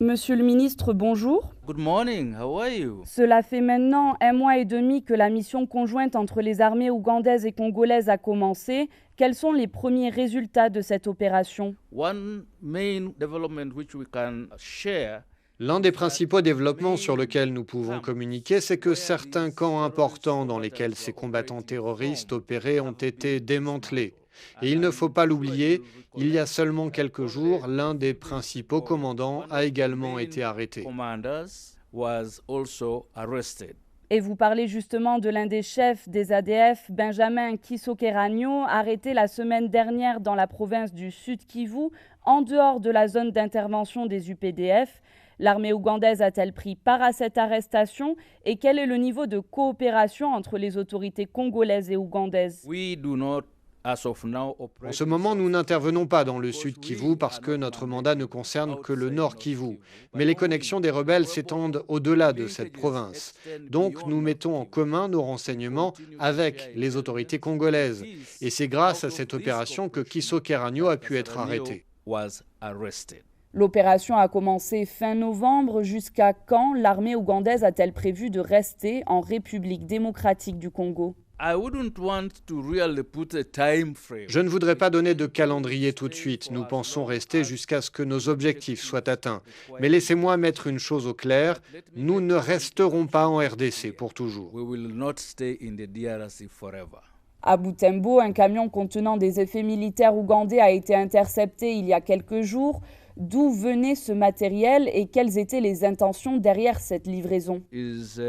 Monsieur le ministre, bonjour. Good morning, how are you? Cela fait maintenant 1 mois et demi que la mission conjointe entre les armées ougandaises et congolaises a commencé. Quels sont les premiers résultats de cette opération? One main development which we can share. L'un des principaux développements sur lesquels nous pouvons communiquer, c'est que certains camps importants dans lesquels ces combattants terroristes opéraient ont été démantelés. Et il ne faut pas l'oublier, il y a seulement quelques jours, l'un des principaux commandants a également été arrêté. Commanders was also arrested. Et vous parlez justement de l'un des chefs des ADF, Benjamin Kisokeranyo, arrêté la semaine dernière dans la province du Sud Kivu, en dehors de la zone d'intervention des UPDF. L'armée ougandaise a-t-elle pris part à cette arrestation et quel est le niveau de coopération entre les autorités congolaises et ougandaises? We do not, as of now, En ce moment, nous n'intervenons pas dans le Sud Kivu parce que notre mandat ne concerne que le Nord Kivu. Mais les connexions des rebelles s'étendent au-delà de cette province. Donc, nous mettons en commun nos renseignements avec les autorités congolaises. Et c'est grâce à cette opération que Kisokeranyo a pu être arrêté. was arrested. L'opération a commencé fin novembre. Jusqu'à quand l'armée ougandaise a-t-elle prévu de rester en République démocratique du Congo? I wouldn't want to really put a time frame. Je ne voudrais pas donner de calendrier tout de suite. Nous pensons rester jusqu'à ce que nos objectifs soient atteints. Mais laissez-moi mettre une chose au clair, nous ne resterons pas en RDC pour toujours. We will not stay in the DRC forever. À Butembo, un camion contenant des effets militaires ougandais a été intercepté il y a quelques jours. D'où venait ce matériel et quelles étaient les intentions derrière cette livraison? Is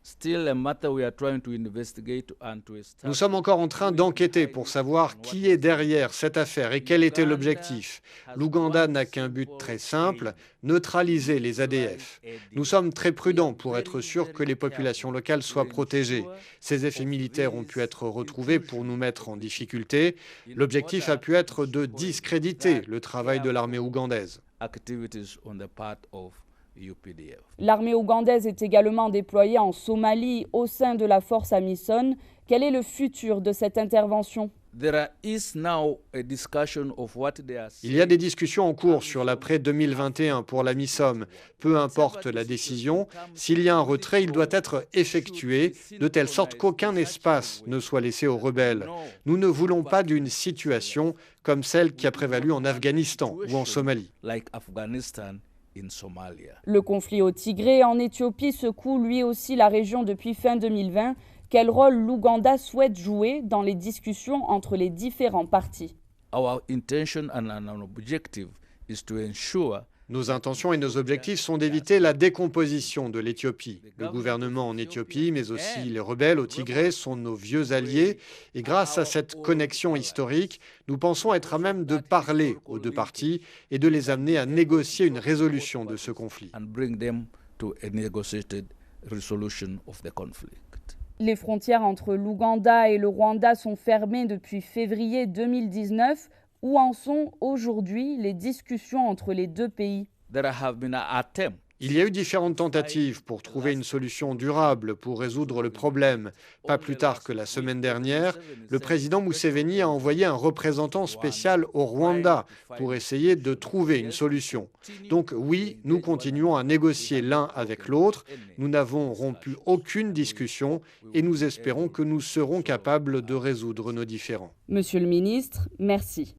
still a matter we are trying to investigate and to Nous establish. sommes encore en train d'enquêter pour savoir qui est derrière cette affaire et quel était l'objectif. L'Ouganda n'a qu'un but très simple, neutraliser les ADF. Nous sommes très prudents pour être sûrs que les populations locales soient protégées. Ces effets militaires ont pu être retrouvés pour nous mettre en difficulté. L'objectif a pu être de discréditer le travail de l'armée ougandaise. Activities on the part of UPDF. L'armée ougandaise est également déployée en Somalie au sein de la force AMISOM. Quel est le futur de cette intervention? There is now a discussion of what they are Il y a des discussions en cours sur l'après 2021 pour la MISOM. Peu importe la décision, s'il y a un retrait, il doit être effectué de telle sorte qu'aucun espace ne soit laissé aux rebelles. Nous ne voulons pas d'une situation comme celle qui a prévalu en Afghanistan ou en Somalie. like Afghanistan in Somalia. Le conflit au Tigré en Éthiopie secoue lui aussi la région depuis fin 2020. Quel rôle l'Ouganda souhaite jouer dans les discussions entre les différents partis? Our intention and our objective is to ensure Nos intentions et nos objectifs sont d'éviter la décomposition de l'Éthiopie. Le gouvernement en Éthiopie, mais aussi les rebelles au Tigré sont nos vieux alliés. Et grâce à cette connexion historique, nous pensons être à même de parler aux deux parties et de les amener à négocier une résolution de ce conflit. and bring them to a negotiated resolution of the conflict. Les frontières entre l'Ouganda et le Rwanda sont fermées depuis février 2019. Où en sont aujourd'hui les discussions entre les deux pays? There have been attempts. Il y a eu différentes tentatives pour trouver une solution durable pour résoudre le problème. Pas plus tard que la semaine dernière, le président Museveni a envoyé un représentant spécial au Rwanda pour essayer de trouver une solution. Donc oui, nous continuons à négocier l'un avec l'autre. Nous n'avons rompu aucune discussion et nous espérons que nous serons capables de résoudre nos différends. Monsieur le ministre, merci.